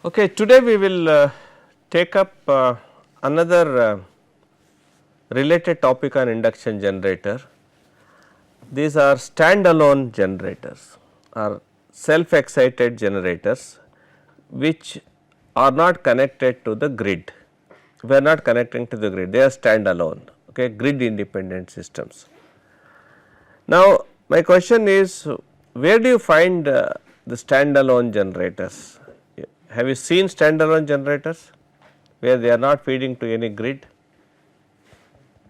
Okay, today we will take up another related topic on induction generator. These are standalone generators or self excited generators which are not connected to the grid. We are not connecting to the grid, they are standalone, okay, grid independent systems. Now, my question is, where do you find the standalone generators? Have you seen standalone generators where they are not feeding to any grid?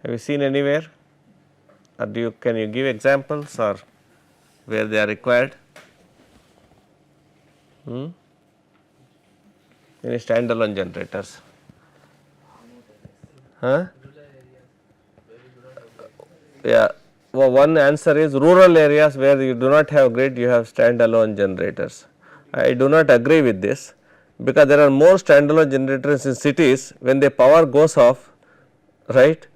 Have you seen anywhere, or can you give examples or where they are required? Any standalone generators? Huh? Yeah. Well, one answer is rural areas where you do not have grid, you have standalone generators. I do not agree with this, because there are more standalone generators in cities. When the power goes off, right,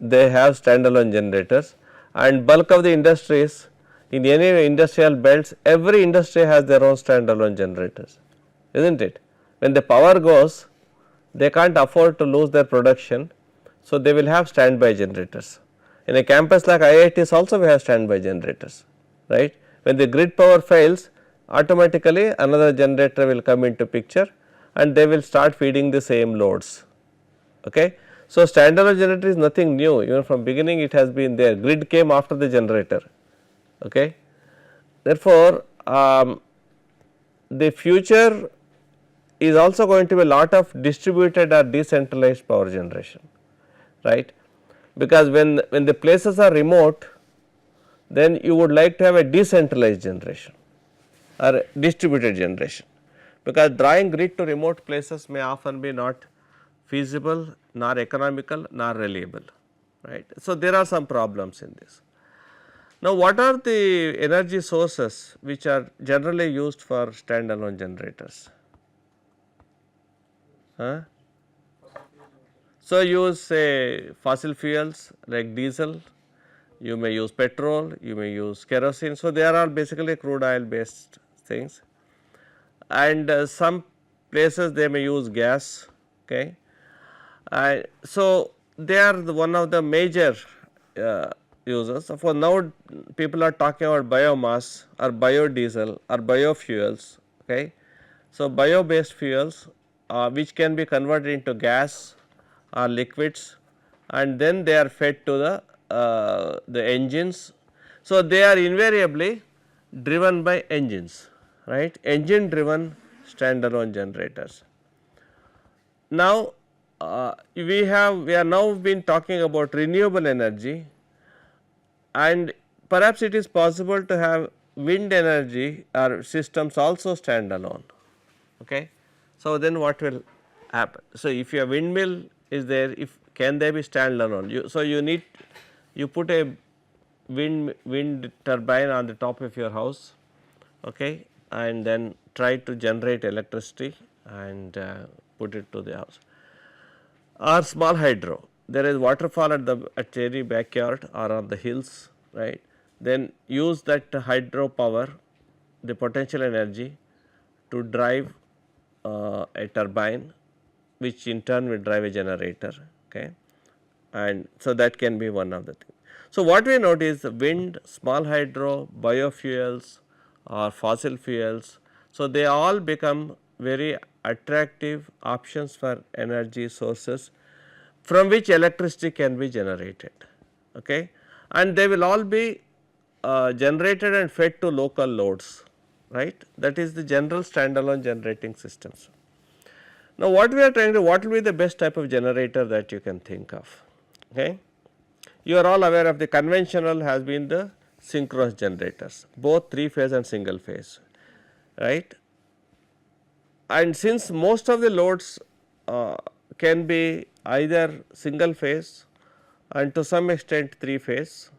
they have standalone generators, and bulk of the industries in any industrial belts, every industry has their own standalone generators, isn't it? When the power goes, they can't afford to lose their production, so they will have standby generators. In a campus like IITs also we have standby generators, right. When the grid power fails, automatically another generator will come into picture and they will start feeding the same loads. Okay. So, standalone generator is nothing new, even from beginning it has been there, grid came after the generator. Okay. Therefore, the future is also going to be a lot of distributed or decentralized power generation, right, because when the places are remote, then you would like to have a decentralized generation or distributed generation, because drawing grid to remote places may often be not feasible, nor economical, nor reliable, right. So, there are some problems in this. Now, what are the energy sources which are generally used for standalone generators? Huh? So, use say fossil fuels like diesel, you may use petrol, you may use kerosene. So, they are all basically crude oil based things, and some places they may use gas. Okay. So, they are one of the major users. For now, people are talking about biomass or biodiesel or biofuels. Okay. So, bio based fuels which can be converted into gas or liquids, and then they are fed to the engines. So, they are invariably driven by engines, right, engine driven standalone generators. Now, we are now been talking about renewable energy, and perhaps it is possible to have wind energy or systems also standalone. Okay. So, then what will happen? So, if your windmill is there, if can they be standalone? So, you put a wind turbine on the top of your house, okay, and then try to generate electricity and put it to the house. Or small hydro, there is waterfall at any backyard or on the hills, right. Then use that hydro power, the potential energy, to drive a turbine, which in turn will drive a generator. Okay. And so, that can be one of the things. So, what we note is wind, small hydro, biofuels or fossil fuels. So, they all become very attractive options for energy sources from which electricity can be generated. Okay. And they will all be generated and fed to local loads, right. That is the general standalone generating systems. Now, what we are trying to, what will be the best type of generator that you can think of? Okay. You are all aware of the conventional has been the synchronous generators, both 3 phase and single phase, right. And since most of the loads can be either single phase and to some extent 3 phase.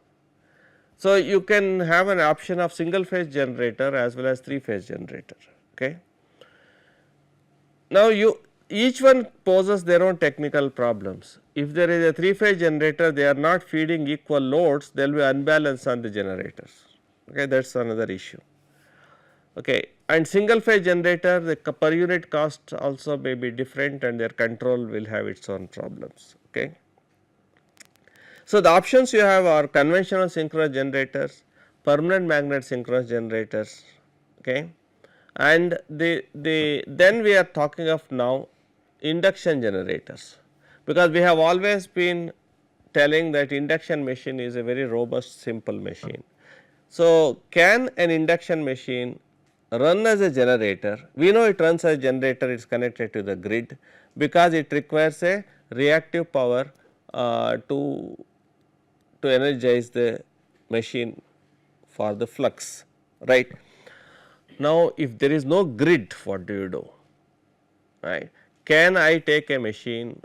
So, you can have an option of single phase generator as well as 3 phase generator. Okay. Now, each one poses their own technical problems. If there is a 3 phase generator, they are not feeding equal loads, there will be unbalance on the generators. Okay, that is another issue. Okay. and single phase generator, the per unit cost also may be different and their control will have its own problems. Okay. So, the options you have are conventional synchronous generators, permanent magnet synchronous generators, okay, and then we are talking of now induction generators, because we have always been telling that induction machine is a very robust simple machine. So, can an induction machine run as a generator? We know it runs as a generator, it is connected to the grid, because it requires a reactive power to energize the machine for the flux, right. Now, if there is no grid, what do you do, right? Can I take a machine,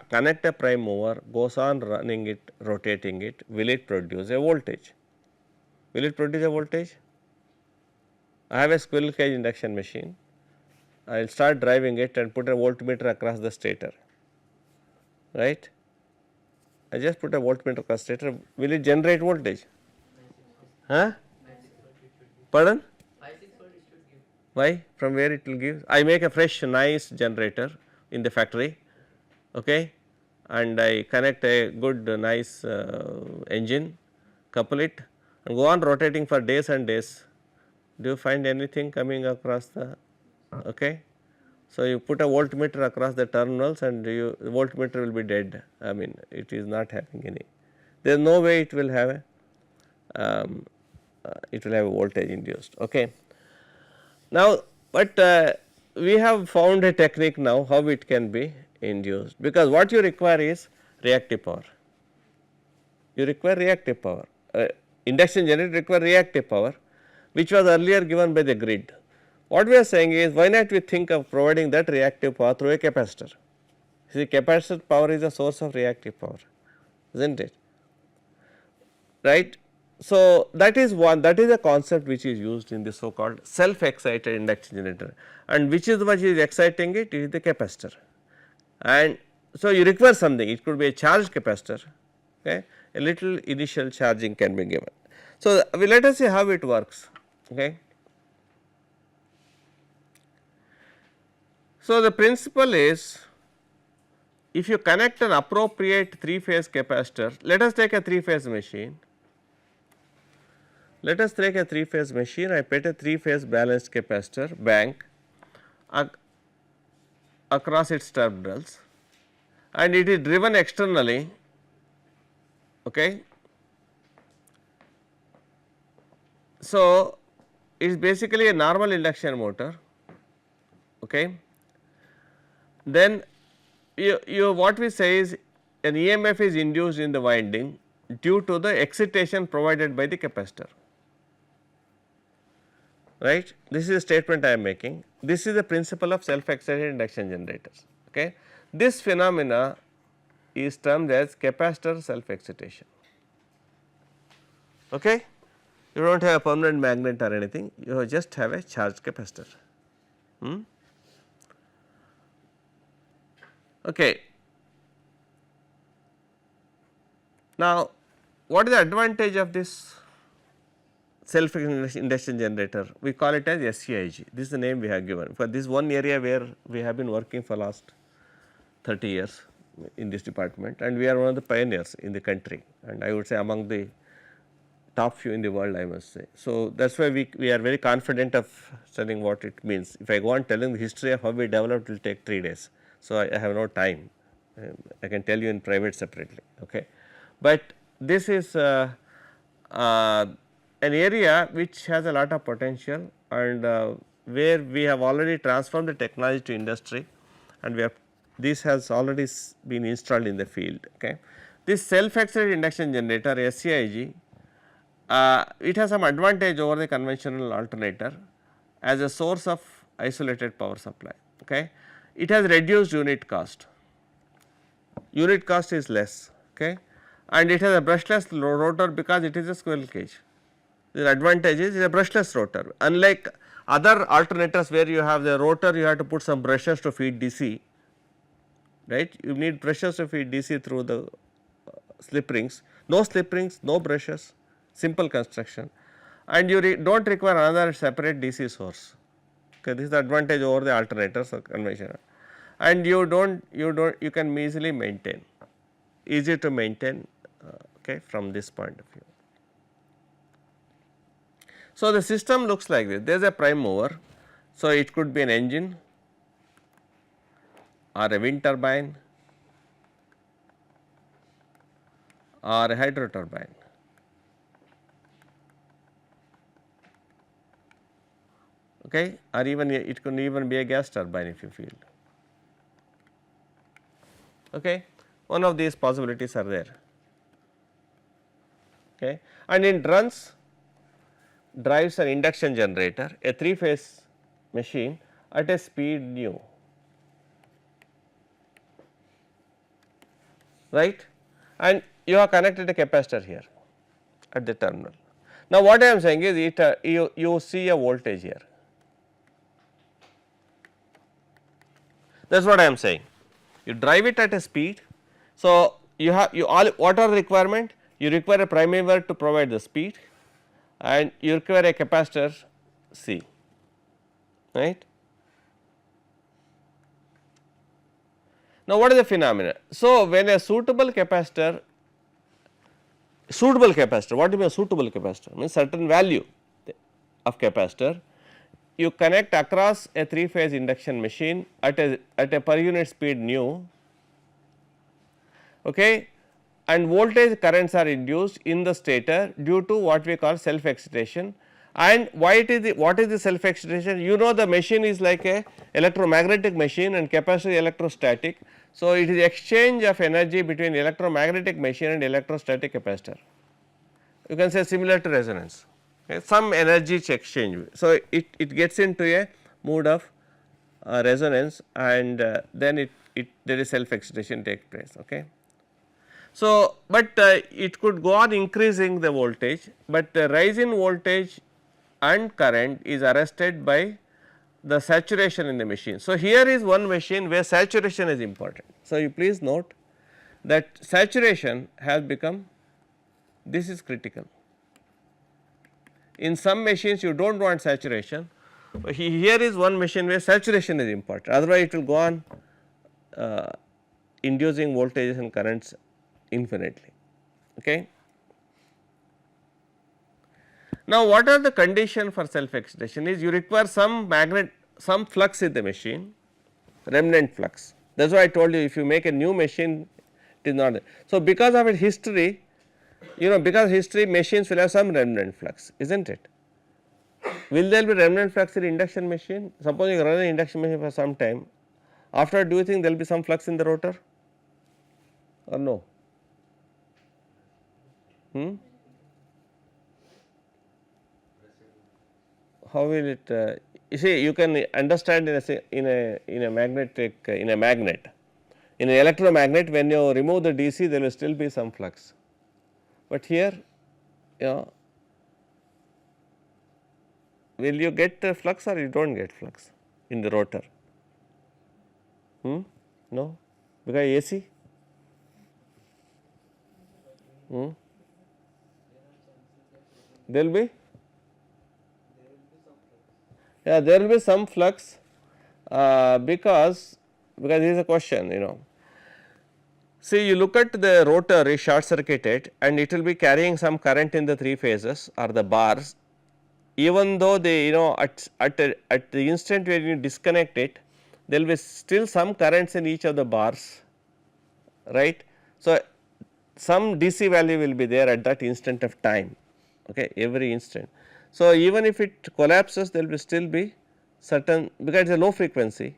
connect a prime mover, goes on running it, rotating it, will it produce a voltage? Will it produce a voltage? I have a squirrel cage induction machine, I will start driving it and put a voltmeter across the stator, right. I just put a voltmeter across the stator, will it generate voltage? Huh? Pardon? Why? From where it will give? I make a fresh nice generator in the factory, okay, and I connect a good nice engine, couple it and go on rotating for days and days. Do you find anything coming across the, okay? So, you put a voltmeter across the terminals and the voltmeter will be dead, I mean it is not having any, there is no way it will have a voltage induced, okay. Now, but we have found a technique now how it can be induced, because what you require is reactive power, you require reactive power, induction generator require reactive power, which was earlier given by the grid. What we are saying is, why not we think of providing that reactive power through a capacitor. See, capacitor power is a source of reactive power, isn't it, right. So, that is a concept which is used in the so called self excited induction generator, and which is what is exciting it is the capacitor, and so you require something, it could be a charged capacitor, okay, a little initial charging can be given. So, let us see how it works, okay. So, the principle is, if you connect an appropriate 3-phase capacitor, let us take a 3-phase machine. Let us take a 3-phase machine, I put a 3-phase balanced capacitor bank across its terminals and it is driven externally, okay. So, it is basically a normal induction motor, okay. Then you what we say is an EMF is induced in the winding due to the excitation provided by the capacitor, right. This is a statement I am making. This is the principle of self excited induction generators, okay. This phenomena is termed as capacitor self excitation, okay. You do not have a permanent magnet or anything, you just have a charged capacitor. Okay. Now, what is the advantage of this self induction generator? We call it as SCIG, this is the name we have given for this one area where we have been working for last 30 years in this department, and we are one of the pioneers in the country, and I would say among the top few in the world, I must say. So, that is why we are very confident of telling what it means. If I go on telling the history of how we developed, it will take 3 days. So, I have no time, I can tell you in private separately, okay. But this is an area which has a lot of potential, and where we have already transformed the technology to industry, and we have this has already been installed in the field, okay. This self excited induction generator SCIG, it has some advantage over the conventional alternator as a source of isolated power supply, okay. It has reduced unit cost is less, okay, and it has a brushless rotor because it is a squirrel cage. The advantage is a brushless rotor, unlike other alternators where you have the rotor, you have to put some brushes to feed DC, right. You need brushes to feed DC through the slip rings, no slip rings, no brushes, simple construction, and you do not require another separate DC source, Okay, this is the advantage over the alternators or conventional, and you can easily maintain, easy to maintain, okay, from this point of view. So, the system looks like this. There is a prime mover. So, it could be an engine or a wind turbine or a hydro turbine. Okay, or even it could even be a gas turbine if you feel. Okay, one of these possibilities are there. Okay, and it drives an induction generator, a 3-phase machine at a speed nu, right, and you have connected a capacitor here at the terminal. Now, what I am saying is you see a voltage here, that is what I am saying. You drive it at a speed. So, what are the requirement? You require a prime mover to provide the speed, and you require a capacitor C, right. Now, what is the phenomena? So, when a suitable capacitor, what do you mean suitable capacitor? Means certain value of capacitor, you connect across a 3-phase induction machine at a per unit speed nu, okay, and voltage currents are induced in the stator due to what we call self excitation. And what is the self excitation? You know, the machine is like a electromagnetic machine and capacitor is electrostatic. So, it is exchange of energy between electromagnetic machine and electrostatic capacitor. You can say similar to resonance, okay, some energy exchange. So, it gets into a mood of resonance, and then there is self excitation take place. Okay. So, but it could go on increasing the voltage, but the rise in voltage and current is arrested by the saturation in the machine. So, here is one machine where saturation is important. So, you please note that saturation has become, this is critical. In some machines you do not want saturation, here is one machine where saturation is important, otherwise it will go on inducing voltages and currents infinitely. Okay. Now, what are the condition for self excitation is you require some flux in the machine, remnant flux. That is why I told you, if you make a new machine, it is not there. So, because of its history, because history, machines will have some remnant flux, is not it? Will there be remnant flux in induction machine? Suppose you run an induction machine for some time, after, do you think there will be some flux in the rotor or no? How will it? You see, you can understand in a magnetic in a magnet, in an electromagnet, when you remove the DC, there will still be some flux, but here, will you get flux or you do not get flux in the rotor? No, because AC. There will be. Yeah, there will be some flux because this is a question, See, you look at the rotor is short circuited and it will be carrying some current in the 3 phases or the bars, even though they at the instant when you disconnect it, there will be still some currents in each of the bars, right. So, some DC value will be there at that instant of time, okay, every instant. So, even if it collapses, there will still be certain, because it is a low frequency,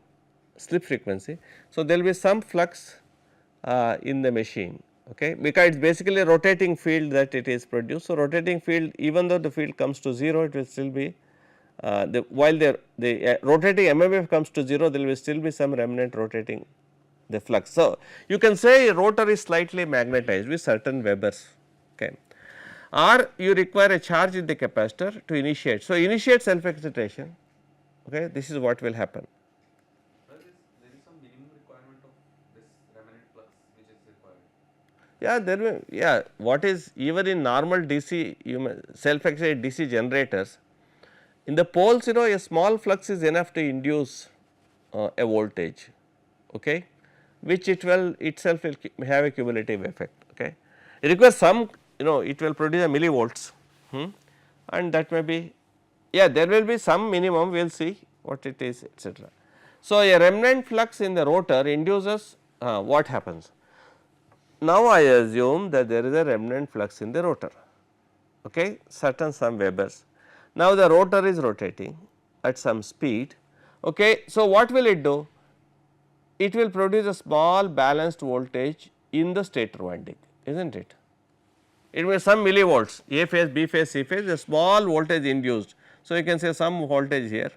slip frequency. So, there will be some flux in the machine, okay, because it is basically a rotating field that it is produced. So, rotating field, even though the field comes to 0, it will still be while the rotating MMF comes to 0, there will still be some remnant rotating the flux. So, you can say rotor is slightly magnetized with certain Webers, okay, or you require a charge in the capacitor to initiate. So, initiate self excitation, okay, this is what will happen. There is some minimum requirement of this remnant flux which is required. Yeah, there will, what is even in normal DC self excited DC generators, In the poles, a small flux is enough to induce a voltage, okay, which it will itself will have a cumulative effect. Okay. It requires some, it will produce a millivolts, and that may be, there will be some minimum, we will see what it is, etc. So, a remnant flux in the rotor induces what happens. Now, I assume that there is a remnant flux in the rotor, okay, certain some Webers. Now, the rotor is rotating at some speed. Okay. So, what will it do? It will produce a small balanced voltage in the stator winding, is not it? It will be some millivolts, A phase, B phase, C phase, a small voltage induced. So, you can say some voltage here,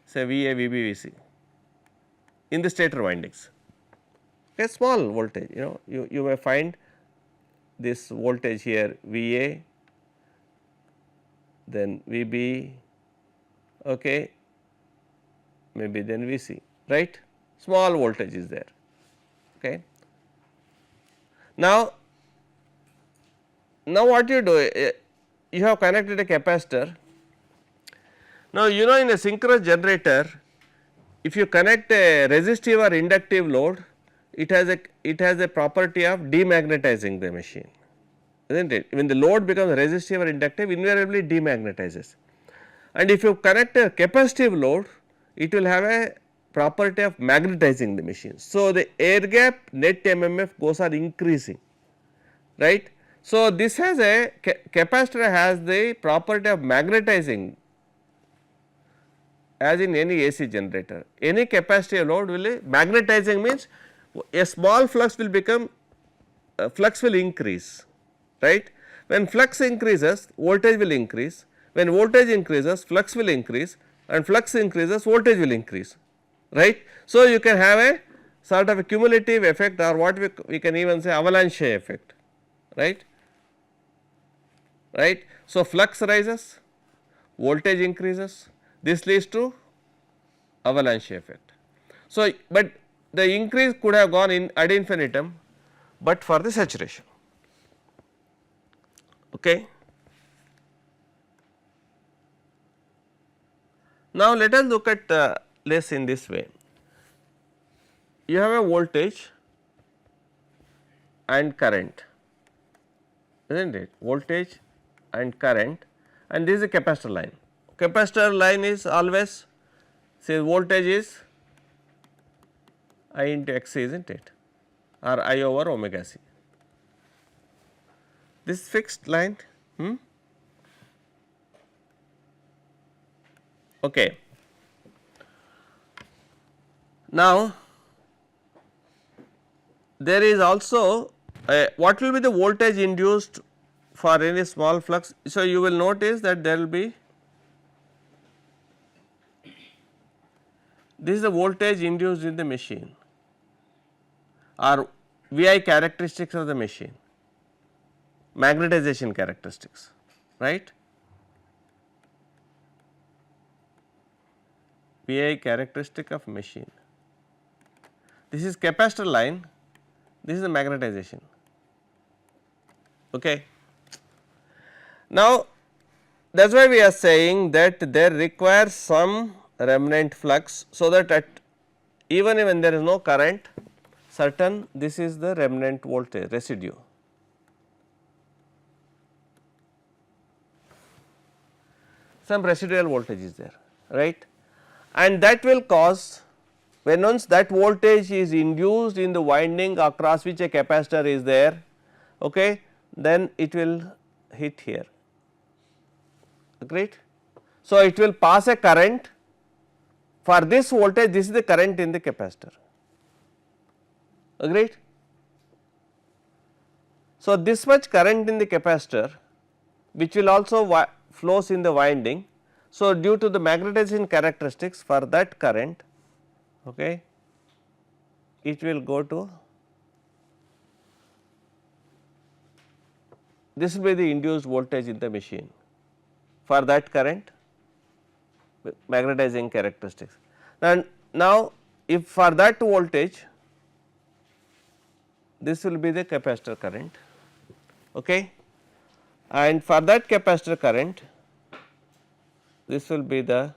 say VA, VB, VC in the stator windings, a small voltage, you may find this voltage here VA, then VB, okay, maybe then VC, right, small voltage is there. Okay. Now what you do, you have connected a capacitor. Now, in a synchronous generator, if you connect a resistive or inductive load, it has a property of demagnetizing the machine, isn't it? When the load becomes resistive or inductive, invariably demagnetizes. And if you connect a capacitive load, it will have a property of magnetizing the machine. So, the air gap net MMF goes on increasing, right. So, this has a capacitor has the property of magnetizing, as in any AC generator. Any capacitive load will magnetizing means a small flux will become flux will increase, right. When flux increases, voltage will increase. When voltage increases, flux will increase, and flux increases, voltage will increase, right. So, you can have a sort of a cumulative effect, or what we can even say avalanche effect, right. So, flux rises, voltage increases, this leads to avalanche effect. So, but the increase could have gone in ad infinitum, but for the saturation. Okay. Now, let us look at this in this way. You have a voltage and current, isn't it? Voltage and current, and this is a capacitor line. Capacitor line is always, say, voltage is I into Xc, isn't it, or I over omega c. This fixed line, okay. Now, there is also what will be the voltage induced for any small flux. So, you will notice that there will be, this is the voltage induced in the machine, or VI characteristics of the machine, magnetization characteristics, right. VI characteristic of machine. This is capacitor line, this is the magnetization. Okay. Now, that is why we are saying that there requires some remnant flux, so that at even when there is no current, certain this is the remnant voltage residue. Some residual voltage is there, right, and that will cause, when once that voltage is induced in the winding across which a capacitor is there, okay, then it will hit here, agreed. So, it will pass a current for this voltage, this is the current in the capacitor, agreed. So, this much current in the capacitor, which will also flows in the winding. So, due to the magnetization characteristics for that current, okay, it will go to, this will be the induced voltage in the machine for that current magnetizing characteristics. And now, if for that voltage, this will be the capacitor current, okay, and for that capacitor current, this will be the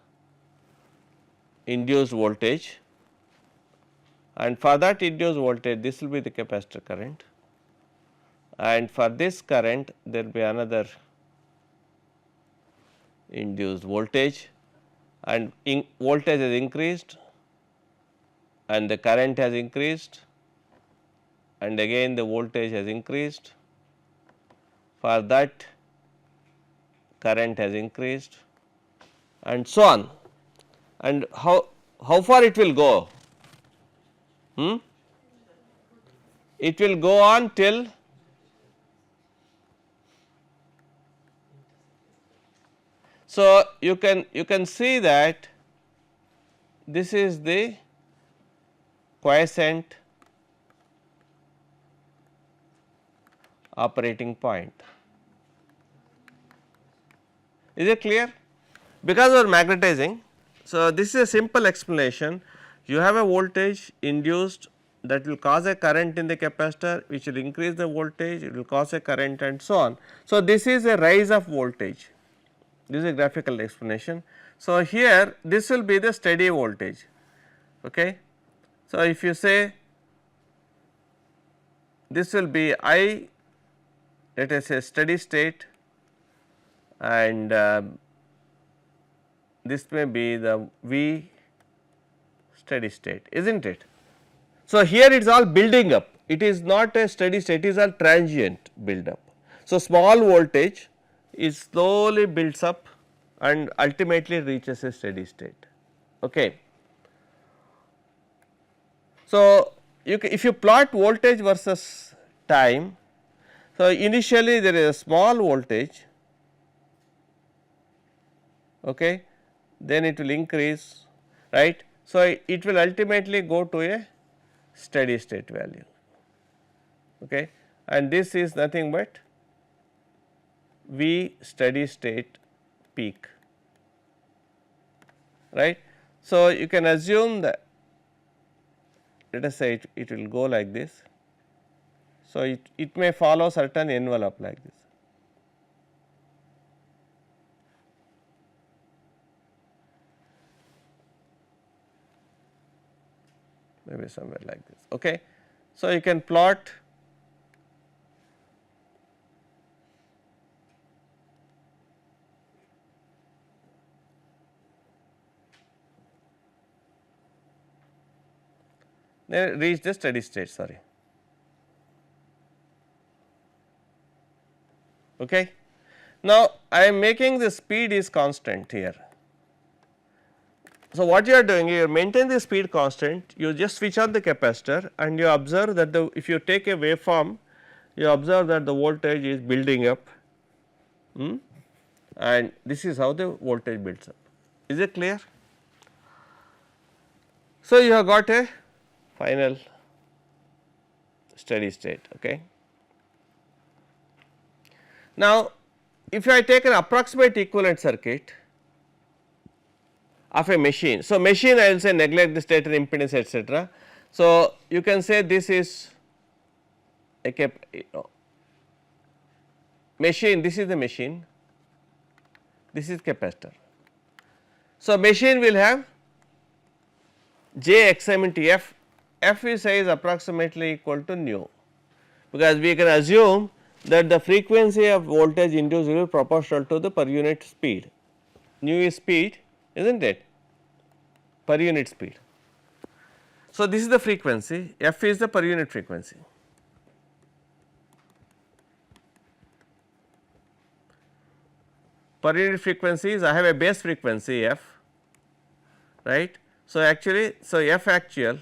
induced voltage, and for that induced voltage this will be the capacitor current, and for this current there will be another induced voltage, and voltage has increased and the current has increased, and again the voltage has increased, for that current has increased, and so on. And how far it will go? It will go on till so you can see that this is the quiescent operating point. Is it clear? Because we are magnetizing. So, this is a simple explanation. You have a voltage induced that will cause a current in the capacitor, which will increase the voltage, it will cause a current and so on. So, this is a rise of voltage, this is a graphical explanation. So, here this will be the steady voltage. Okay. So, if you say this will be I, let us say steady state, and this may be the V steady state, is not it? So, here it is all building up, it is not a steady state, it is a transient build up. So, small voltage is slowly builds up and ultimately reaches a steady state. Okay. So, if you plot voltage versus time, so initially there is a small voltage, okay, then it will increase, right. So, it will ultimately go to a steady state value, okay, and this is nothing but V steady state peak, right. So, you can assume that, let us say it will go like this. So, it may follow certain envelope like this. Maybe somewhere like this. Okay. So, you can plot then reach the steady state, sorry. Okay. Now, I am making the speed is constant here. So, what you are doing, you maintain the speed constant, you just switch on the capacitor and you observe that if you take a waveform, you observe that the voltage is building up, and this is how the voltage builds up. Is it clear? So, you have got a final steady state. Okay. Now, if I take an approximate equivalent circuit of a machine. So, machine I will say neglect the stator impedance etc. So, you can say this is a machine, this is the machine, this is capacitor. So, machine will have J xm into F, F we say is approximately equal to nu, because we can assume that the frequency of voltage induced will be proportional to the per unit speed. Nu is speed, is not it, per unit speed. So, this is the frequency, F is the per unit frequency. Per unit frequency is I have a base frequency F, right. So, actually, so F actual,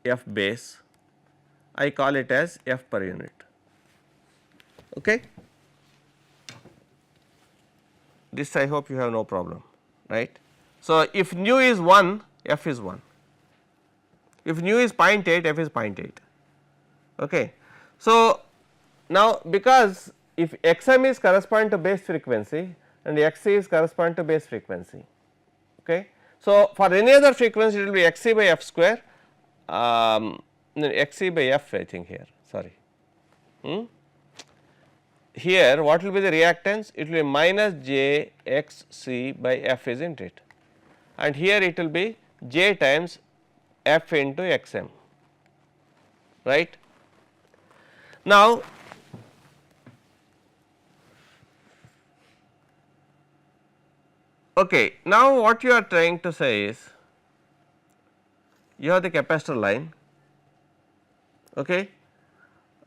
F base, I call it as F per unit. Okay. This I hope you have no problem, right. So, if nu is 1, F is 1, if nu is 0.8, F is 0.8. Okay. So, now because if xm is correspond to base frequency and xc is correspond to base frequency. Okay. So, for any other frequency it will be xc by f square, xc by f I think here, sorry. here what will be the reactance? It will be minus j x c by f, isn't it, and here it will be j times f into x m, right. Now, okay, now what you are trying to say is you have the capacitor line, okay,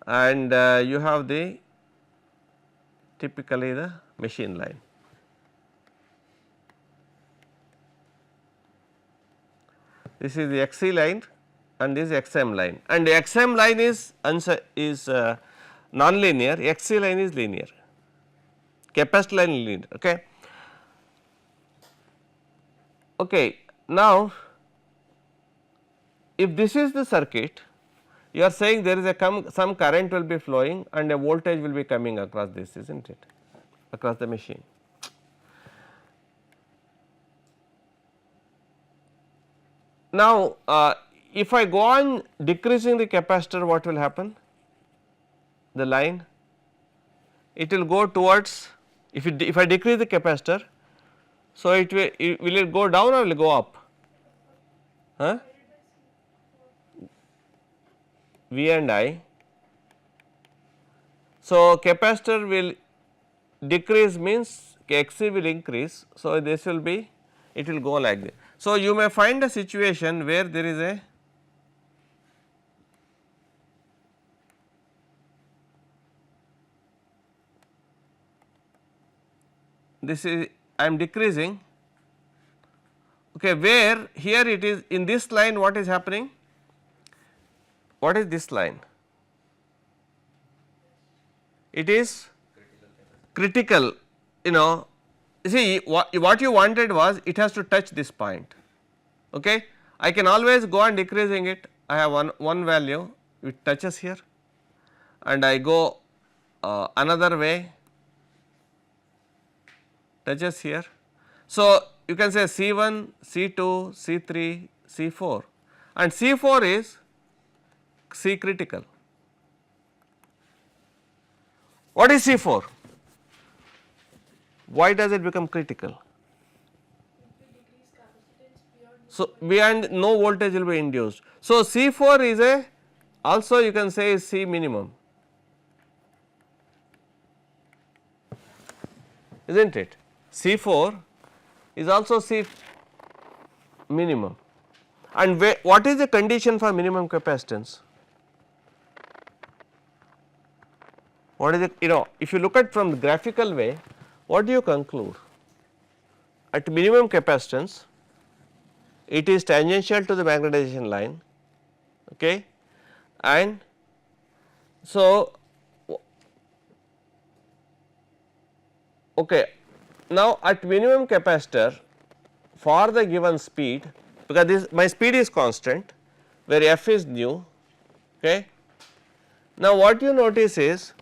and you have the typically the machine line. This is the XC line and this is XM line, and the XM line is non-linear, XC line is linear, capacitor line is linear. Okay. Okay. Now, if this is the circuit, you are saying there is a some current will be flowing and a voltage will be coming across this, isn't it, across the machine. Now, if I go on decreasing the capacitor, what will happen? The line, it will go towards, if I decrease the capacitor, so will it go down or will it go up? Huh? V and I. So, capacitor will decrease means Xc will increase. So, this will be, it will go like this. So, you may find a situation where there is a this is I am decreasing, okay, where here it is in this line what is happening? What is this line? It is critical, you know, see what you wanted was it has to touch this point, okay. I can always go on decreasing it, I have one value, it touches here and I go another way, touches here. So, you can say C1, C2, C3, C4 and C4 is C critical. What is C4? Why does it become critical? So, beyond no voltage will be induced. So, C4 is a also you can say is C minimum, is not it? C4 is also C minimum, and what is the condition for minimum capacitance? What is it, you know, if you look at from the graphical way, what do you conclude? At minimum capacitance, it is tangential to the magnetization line, okay, and so okay. Now, at minimum capacitor for the given speed, because this my speed is constant where f is nu, okay. Now, what you notice is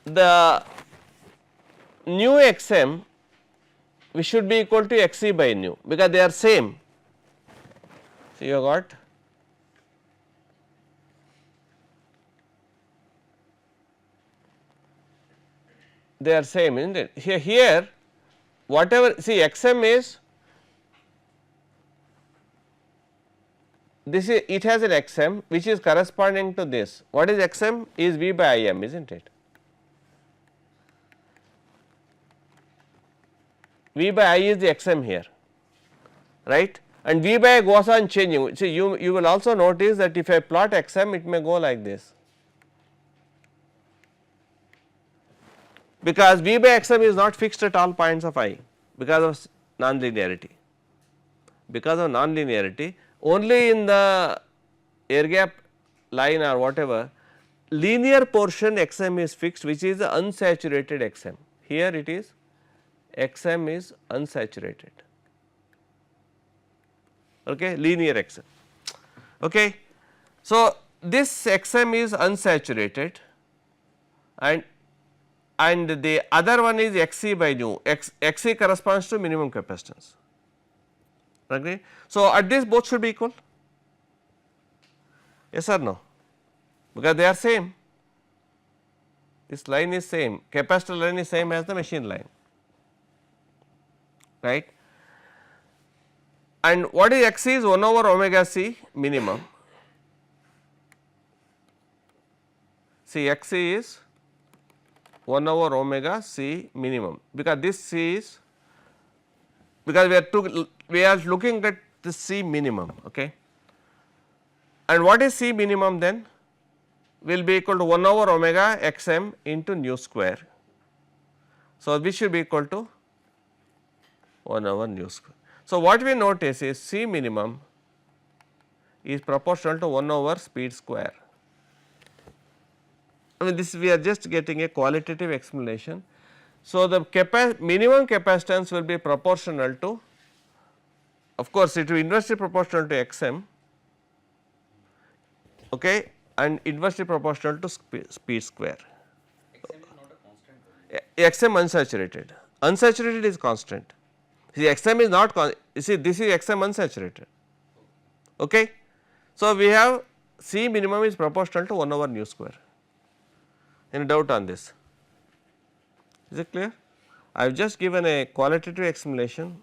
the nu xm we should be equal to xc by nu because they are same. So, you have got they are same, isn't it? Here whatever, see xm is this is, it has an xm which is corresponding to this. What is xm? Is V by Im, isn't it? V by I is the xm here, right, and V by I goes on changing. See, you will also notice that if I plot xm, it may go like this, because V by xm is not fixed at all points of I because of non-linearity. Because of non-linearity, only in the air gap line or whatever linear portion xm is fixed, which is the unsaturated xm. Here it is xm is unsaturated, okay, linear xm, okay. So, this xm is unsaturated and the other one is xc by nu, xc corresponds to minimum capacitance, agree. So, at this both should be equal, yes or no, because they are same. this line is same, capacitor line is same as the machine line, right. And what is X is 1 over omega C minimum. See, X is 1 over omega C minimum, because this C is, because we are looking at the C minimum, okay. And what is C minimum then? Will be equal to 1 over omega x m into nu square. So, this should be equal to 1 over nu square. So, what we notice is C minimum is proportional to 1 over speed square. I mean, this we are just getting a qualitative explanation. So, the minimum capacitance will be proportional to, of course, it will be inversely proportional to x m, okay, and inversely proportional to speed square. XM is not a constant value. X m unsaturated, unsaturated is constant. See, x m is not you see, this is x m unsaturated, okay. So, we have C minimum is proportional to 1 over nu square. Any doubt on this? Is it clear? I have just given a qualitative explanation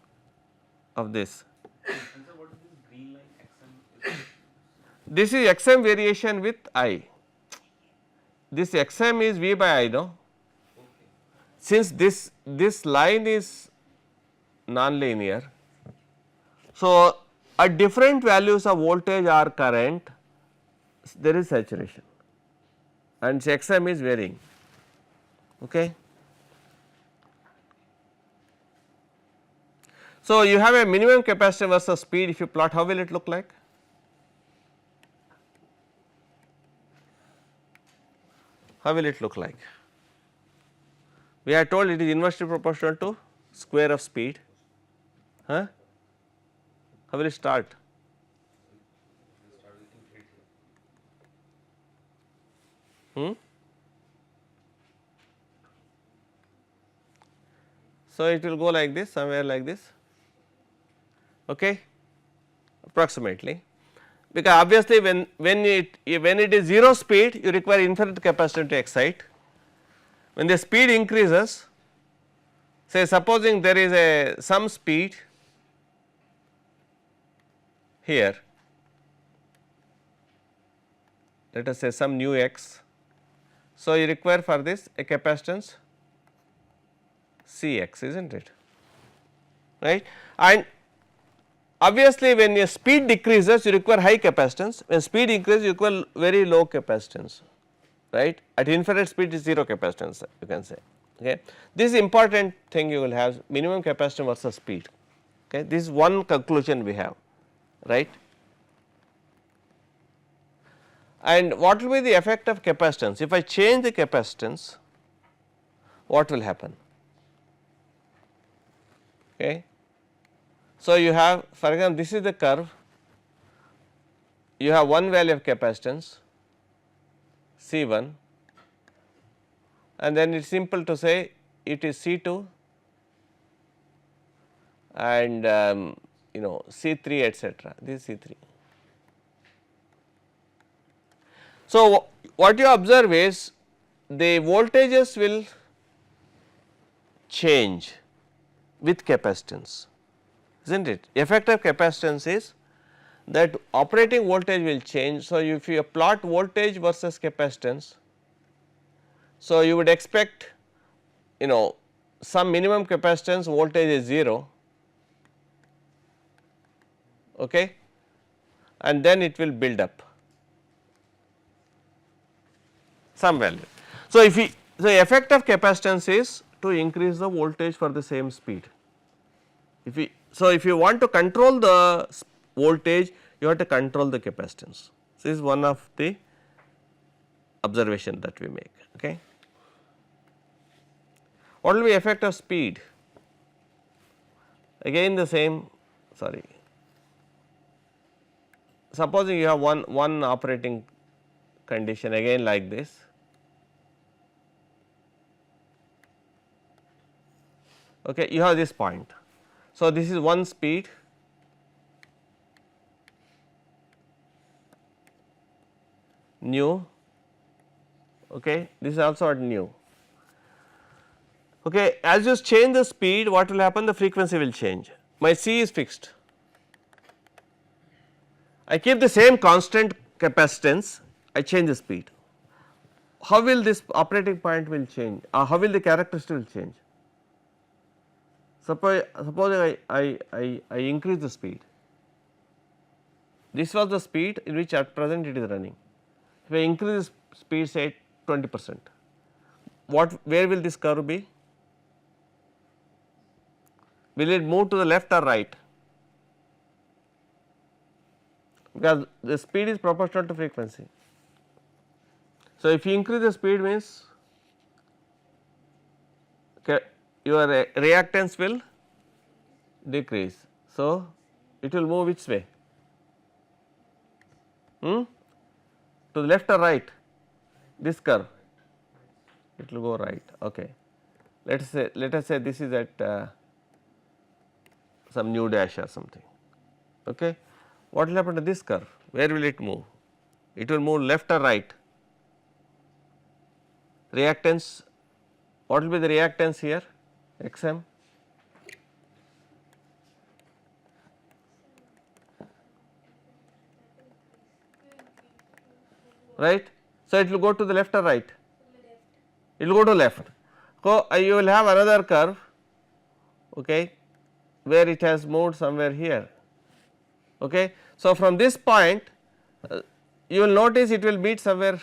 of this. And sir, what is this green line XM? Is This is x m variation with I. This x m is V by I, no? okay. Since this line is non-linear, so at different values of voltage or current, there is saturation, and x m is varying, okay. So, you have a minimum capacitance versus speed. If you plot, how will it look like? How will it look like? We are told it is inversely proportional to square of speed. Huh? How will it start? We'll start with infinity. So, it will go like this, somewhere like this, okay, approximately, because obviously when it is 0 speed, you require infinite capacity to excite. When the speed increases, say supposing there is some speed here, let us say some nu x. So, you require for this a capacitance C x, is not it, right. And obviously, when your speed decreases, you require high capacitance, when speed increases you require very low capacitance, right. At infinite speed is 0 capacitance, you can say, okay. This is important thing you will have, minimum capacitance versus speed, okay. This is one conclusion we have, right. And what will be the effect of capacitance? If I change the capacitance, what will happen? Okay. So, you have, for example, this is the curve, you have one value of capacitance C1, and then it is simple to say it is C2 and C3 etc. This is C3. So, what you observe is the voltages will change with capacitance, isn't it? Effect of capacitance is that operating voltage will change. So, if you plot voltage versus capacitance, so you would expect some minimum capacitance voltage is 0, okay, and then it will build up some value. So, if we, the effect of capacitance is to increase the voltage for the same speed. If we, so if you want to control the voltage, you have to control the capacitance. So, this is one of the observation that we make, okay. What will be effect of speed? Again the same, sorry, supposing you have one operating condition again like this, okay, you have this point. So, this is one speed, nu, okay, this is also at nu. Okay, as you change the speed, what will happen? The frequency will change. My C is fixed. I keep the same constant capacitance, I change the speed. How will this operating point will change? How will the characteristic will change? Suppose I increase the speed. This was the speed in which at present it is running. If I increase speed say 20%, where will this curve be? Will it move to the left or right? Because the speed is proportional to frequency. So, if you increase the speed means your reactance will decrease. So, it will move which way? To the left or right? This curve, it will go right. Okay. Let us say this is at some nu dash or something. Okay. What will happen to this curve? Where will it move? It will move left or right? Reactance, what will be the reactance here? Xm. Right. So, it will go to the left or right? It will go to left. So, you will have another curve, okay, where it has moved somewhere here. Okay. So, from this point you will notice it will meet somewhere.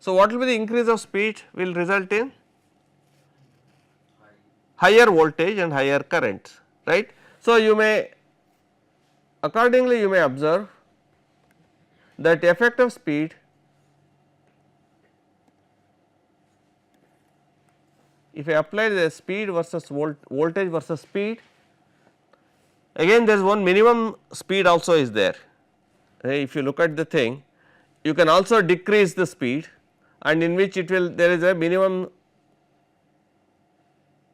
So, what will be the increase of speed will result in higher voltage and higher current, right. So, you may accordingly you may observe that effect of speed if I apply the speed versus voltage versus speed, again there is one minimum speed also is there. If you look at the thing, you can also decrease the speed and in which it will there is a minimum,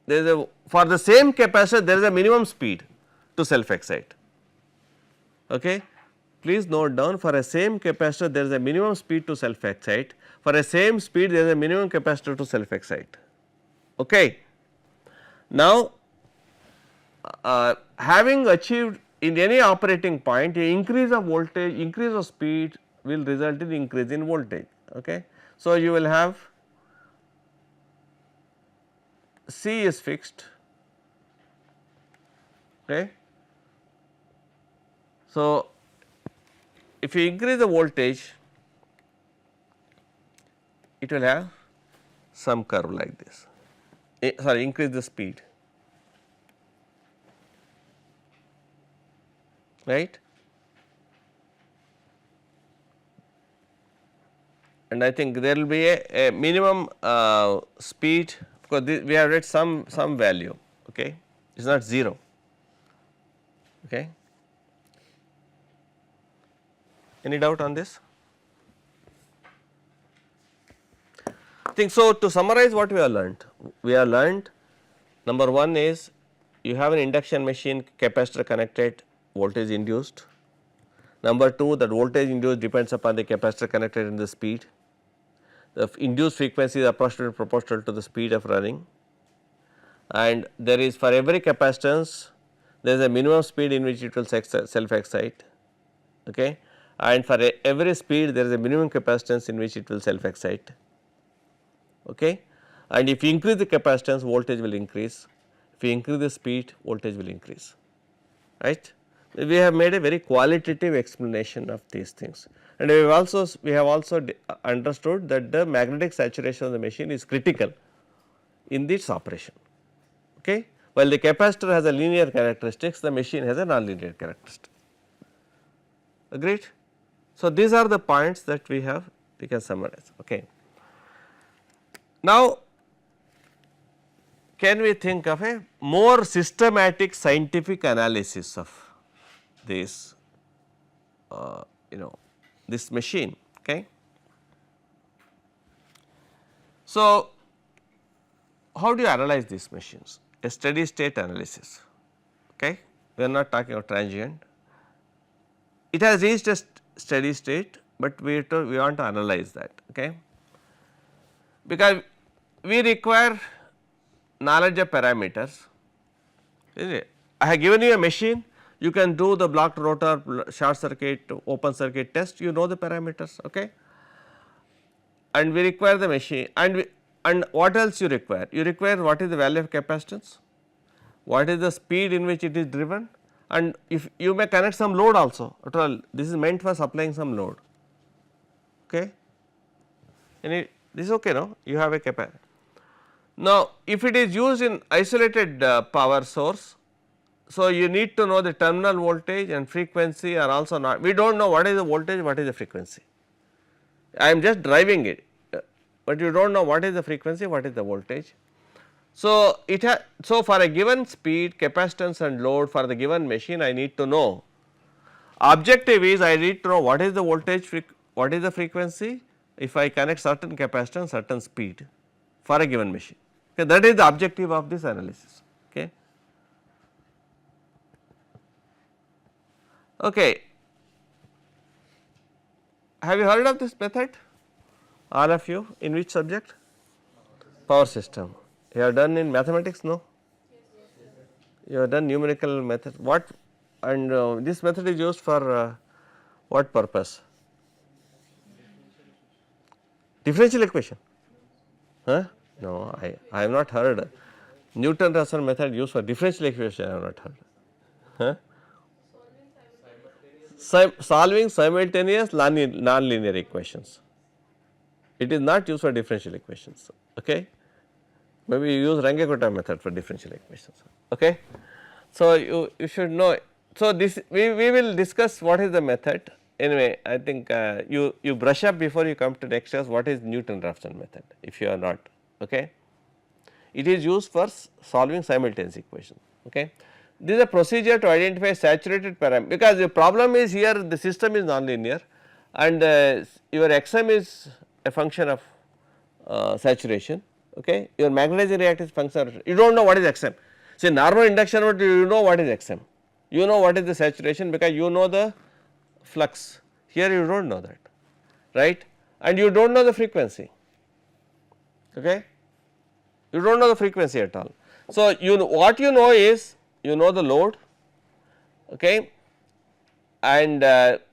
there is a for the same capacitor there is a minimum speed to self excite. Okay. Please note down, for a same capacitor there is a minimum speed to self excite, for a same speed there is a minimum capacitor to self excite. Okay. Now, having achieved in any operating point a increase of voltage, increase of speed will result in increase in voltage. Okay. So, you will have C is fixed. Okay. So, if you increase the voltage, it will have some curve like this, sorry, increase the speed, right. And I think there will be a minimum speed, because we have read some value, okay, it is not 0. Okay. Any doubt on this? I think so. To summarize what we have learned, number 1 is you have an induction machine, capacitor connected, voltage induced. Number 2, that voltage induced depends upon the capacitor connected and the speed. The induced frequency is approximately proportional to the speed of running, and there is for every capacitance there is a minimum speed in which it will self excite. Okay. And for every speed there is a minimum capacitance in which it will self excite. Okay. And if you increase the capacitance, voltage will increase, if you increase the speed, voltage will increase, right. We have made a very qualitative explanation of these things, and we have also understood that the magnetic saturation of the machine is critical in this operation. Okay. While the capacitor has a linear characteristics, the machine has a non-linear characteristic. Agreed? So, these are the points that we can summarize. Okay. Now, can we think of a more systematic scientific analysis of this this machine? Okay. So, how do you analyze these machines? A steady state analysis. Okay. We are not talking of transient. it has reached a steady state, but we want to analyze that, okay, because we require knowledge of parameters, is it? I have given you a machine, you can do the blocked rotor, short circuit, open circuit test, you know the parameters, okay, and we require the machine, and what else you require? You require what is the value of capacitance, what is the speed in which it is driven, and if you may connect some load also, at all this is meant for supplying some load, okay. Any, this is okay, no, you have a capacitor. Now, if it is used in isolated power source, so you need to know the terminal voltage and frequency are also not, we do not know what is the voltage, what is the frequency. I am just driving it, but you do not know what is the frequency, what is the voltage. So, it has, so for a given speed, capacitance and load for the given machine I need to know. Objective is I need to know what is the voltage, what is the frequency if I connect certain capacitance, certain speed for a given machine, okay, that is the objective of this analysis, okay. Okay. Have you heard of this method, all of you, in which subject? Power system. You have done in mathematics, no? You have done numerical method, what, and this method is used for what purpose? Differential equation, huh? No, I have not heard. Newton-Raphson method used for differential equation I have not heard, huh? Solving simultaneous non-linear equations, it is not used for differential equations, okay. Maybe you use Runge-Kutta method for differential equations, okay. So, you should know. So, this we will discuss what is the method. Anyway, I think you brush up before you come to next class what is Newton-Raphson method, if you are not, okay. It is used for solving simultaneous equations, okay. This is a procedure to identify saturated parameter, because the problem is here the system is nonlinear and your Xm is a function of saturation, okay. Your magnetizing reactance function of, you do not know what is Xm. See, normal induction mode you know what is Xm, you know what is the saturation because you know the flux, here you do not know that, right, and you do not know the frequency, okay, you do not know the frequency at all. So, you know what you know is you know the load, okay, and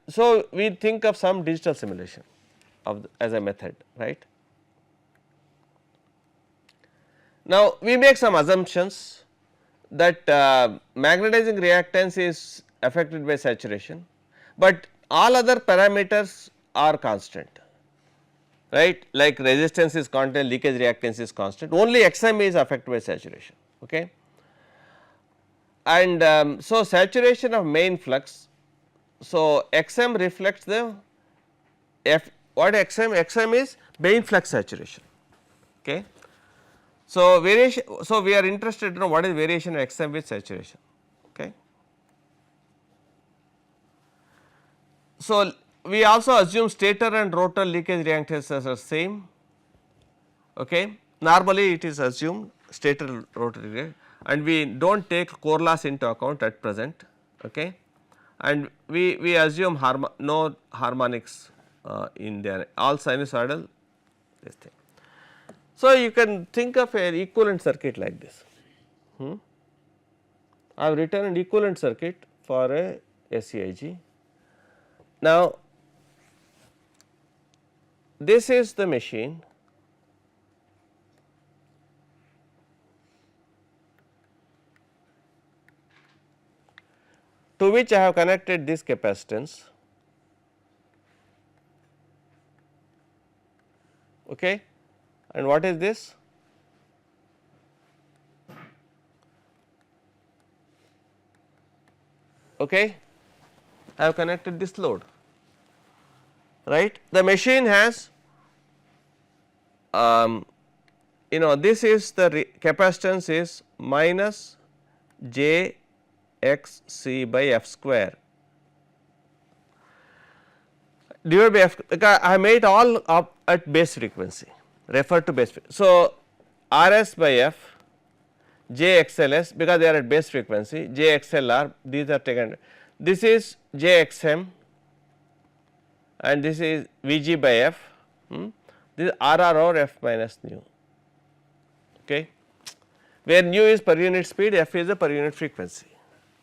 so we think of some digital simulation of as a method, right. Now, we make some assumptions that magnetizing reactance is affected by saturation, but all other parameters are constant, right, like resistance is constant, leakage reactance is constant, only Xm is affected by saturation, okay. And so, saturation of main flux, so Xm reflects the what Xm is main flux saturation, okay. So, variation, so we are interested to know what is variation of Xm with saturation, okay. So, we also assume stator and rotor leakage reactances are same, okay. Normally it is assumed stator rotor leakage and we do not take core loss into account at present, okay, and we assume no harmonics in there, all sinusoidal this thing. So, you can think of an equivalent circuit like this. I have written an equivalent circuit for a SEIG. Now, this is the machine, to which I have connected this capacitance, okay, and what is this? Okay, I have connected this load, right. The machine has you know this is the capacitance is minus j x c by f square divided by f, because I made all up at base frequency, refer to base frequency. So, Rs by f jxls, because they are at base frequency, jxlr these are taken, this is jxm and this is Vg by f, this is Rr over f minus nu, okay, where nu is per unit speed, f is the per unit frequency,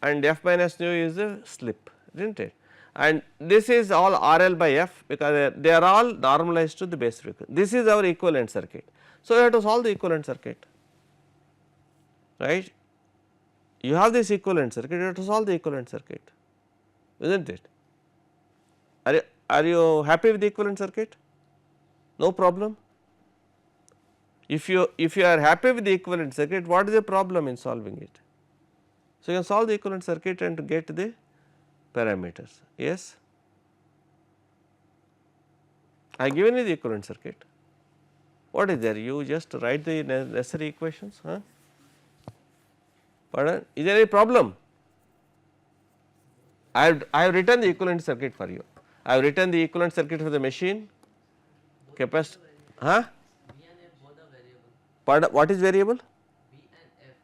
and f minus nu is the slip, is not it, and this is all RL by f because they are all normalized to the base frequency. This is our equivalent circuit. So, you have to solve the equivalent circuit, right. You have this equivalent circuit, you have to solve the equivalent circuit, is not it. Are you happy with the equivalent circuit? No problem. If you are happy with the equivalent circuit, what is the problem in solving it? So, you can solve the equivalent circuit and get the parameters. Yes, I have given you the equivalent circuit. What is there? You just write the necessary equations. Huh? Pardon? Is there any problem? I have written the equivalent circuit for you. I have written the equivalent circuit for the machine, capacitor. Huh? B and F both are variable. Pardon, what is variable? B and F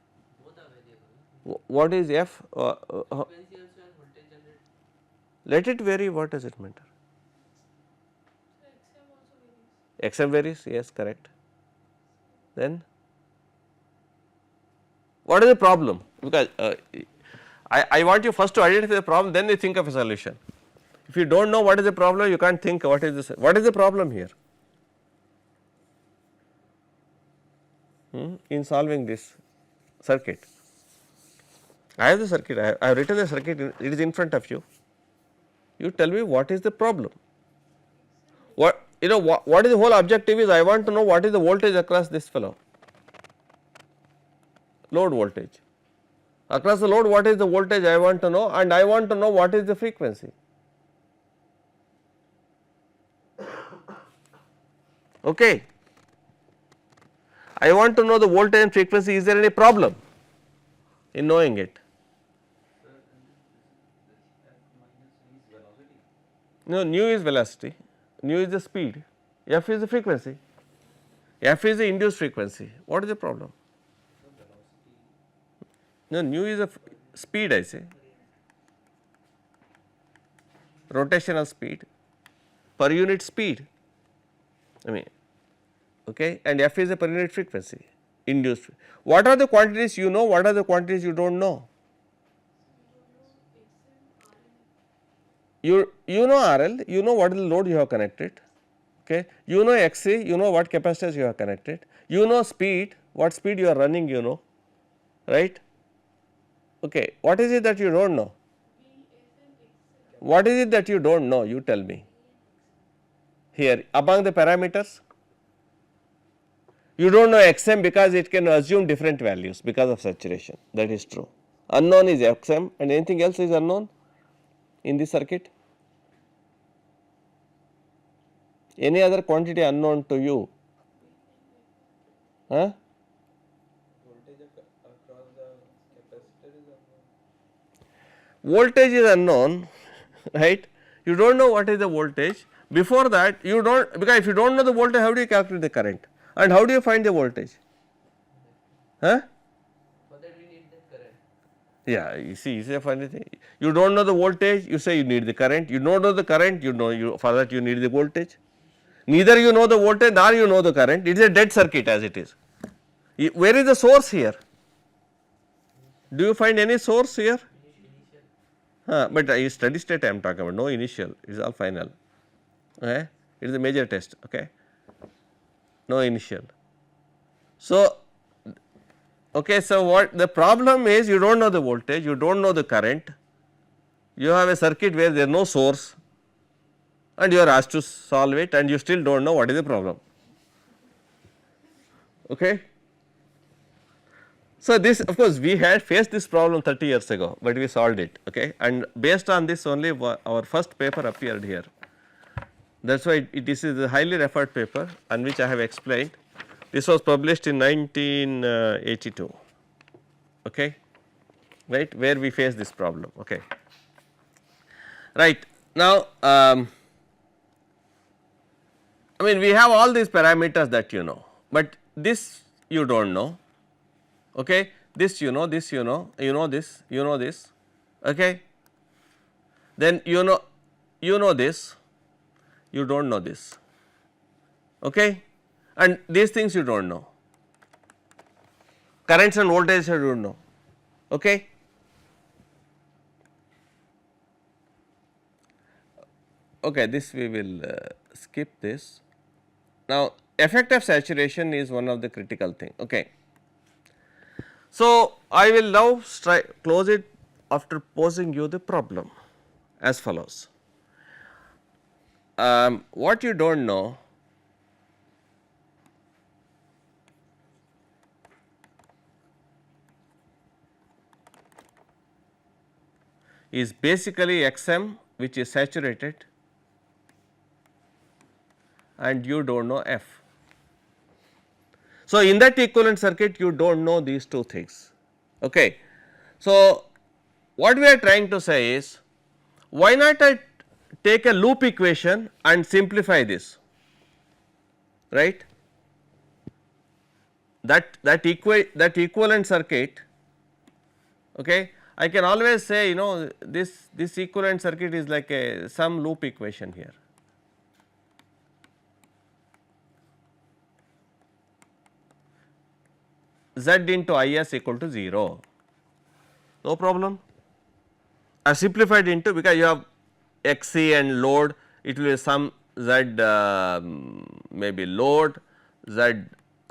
both are variable. What is F? Frequency also and voltage generated. Let it vary, what does it matter? XM varies, yes, correct. Then what is the problem? Because I want you first to identify the problem, then you think of a solution. If you do not know what is the problem, you can't think what is the problem here in solving this circuit. I have the circuit, I have written the circuit, it is in front of you. You tell me what is the problem. What is the whole objective is, I want to know what is the voltage across this fellow, load voltage. Across the load, what is the voltage I want to know, and I want to know what is the frequency. Okay. I want to know the voltage and frequency, is there any problem in knowing it? Sir, and this F minus V is velocity. No, nu is velocity, nu is the speed, f is the frequency, f is the induced frequency. What is the problem? So velocity. No, nu is a speed, I say, rotational speed, per unit speed, I mean, okay, and f is a per unit frequency, induced. What are the quantities you know, what are the quantities you do not know? You know RL, you know what is the load you have connected, okay, you know XC, you know what capacitors you have connected, you know speed, what speed you are running, you know, right. Okay, what is it that you do not know? What is it that you do not know? You tell me. Here, among the parameters, you do not know XM because it can assume different values because of saturation, that is true. Unknown is XM and anything else is unknown in this circuit. Any other quantity unknown to you? Huh? Voltage across the capacitor is unknown. Voltage is unknown, right? You do not know what is the voltage. Before that, you do not, because if you do not know the voltage, how do you calculate the current? And how do you find the voltage? Huh? For that we need that current. Yeah, you see, is a funny thing. You do not know the voltage, you say you need the current. You do not know the current, for that you need the voltage. Neither you know the voltage nor you know the current. It is a dead circuit as it is. Where is the source here? Do you find any source here? But steady state I am talking about, no initial, it is all final. Okay? It is a major test. Okay? No initial. So, okay, so what the problem is, you do not know the voltage, you do not know the current, you have a circuit where there is no source and you are asked to solve it and you still do not know what is the problem. Okay. So, this of course, we had faced this problem 30 years ago, but we solved it, okay, and based on this only our first paper appeared here. That is why this is a highly referred paper on which I have explained. This was published in 1982, okay, right, where we face this problem, okay. Right. Now, I mean we have all these parameters that you know, but this you do not know, okay, this you know, this you know this, okay, then you know this, you do not know this, okay, and these things you do not know, currents and voltages you do not know. Okay. Okay, this we will skip this. Now, effect of saturation is one of the critical thing. Okay. So, I will now close it after posing you the problem as follows. What you do not know is basically Xm, which is saturated, and you do not know F. So, in that equivalent circuit you do not know these two things. Okay. So, what we are trying to say is, why not I take a loop equation and simplify this, right. That equivalent circuit, okay, I can always say, you know, this equivalent circuit is like a some loop equation here. Z into Is equal to 0, no problem. I simplified into, because you have Xc and load, it will be some Z maybe load, Z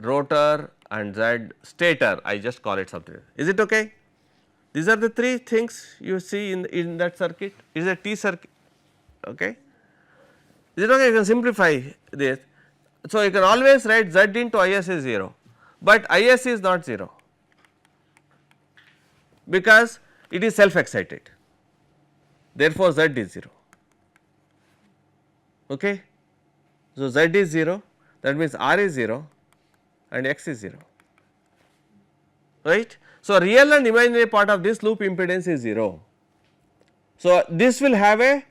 rotor and Z stator, I just call it something. Is it okay? These are the three things you see in that circuit, it is a T circuit. Okay. Is it okay? You can simplify this. So, you can always write Z into Is is 0, but Is is not 0, because it is self excited, therefore, Z is 0. Okay. So, Z is 0, that means R is 0 and X is 0, right. So, real and imaginary part of this loop impedance is 0. So, this will have a,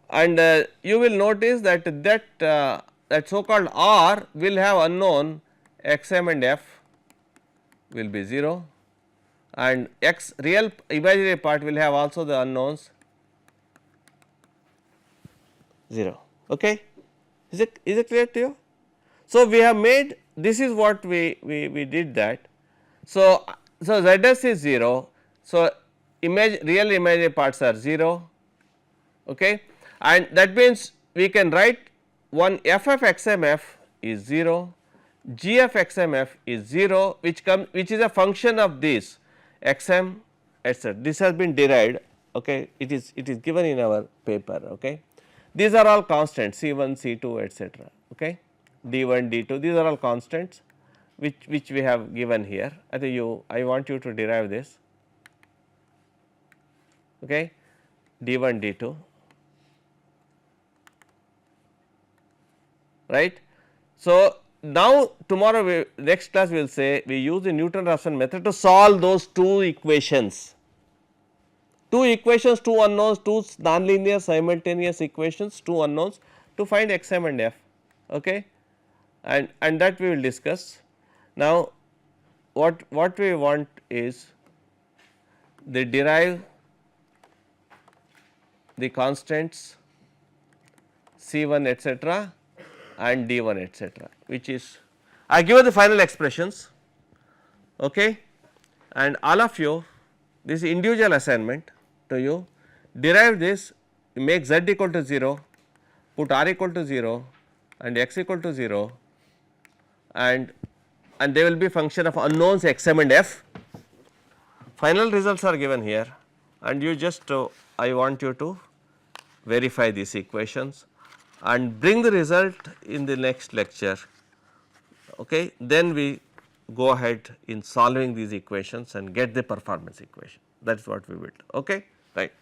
and you will notice that that so called R will have unknown Xm and F will be 0, and X real imaginary part will have also the unknowns 0. Okay. Is it clear to you? So, we have made, this is what we did that. So, Zs is 0. So, real imaginary parts are 0, okay, and that means we can write one f of xmf is 0, g of xmf is 0, which is a function of this xm etc. This has been derived, okay, it is given in our paper. Okay. These are all constants C1, C2 etc. Okay. D1, D2, these are all constants which we have given here. I think I want you to derive this, okay, D1, D2, right. So, now tomorrow next class we will say we use the Newton-Raphson method to solve those two equations. Two equations, two unknowns, two nonlinear simultaneous equations, two unknowns to find xm and f, okay, and that we will discuss. Now, what we want is they derive the constants C1 etc. and D1 etc., which is I give you the final expressions, okay, and all of you, this is individual assignment to you, derive this, make z equal to 0, put r equal to 0 and x equal to 0, and they will be function of unknowns xm and f. Final results are given here, and you just I want you to verify these equations and bring the result in the next lecture. Okay. Then we go ahead in solving these equations and get the performance equation, that is what we will do. Okay. Right.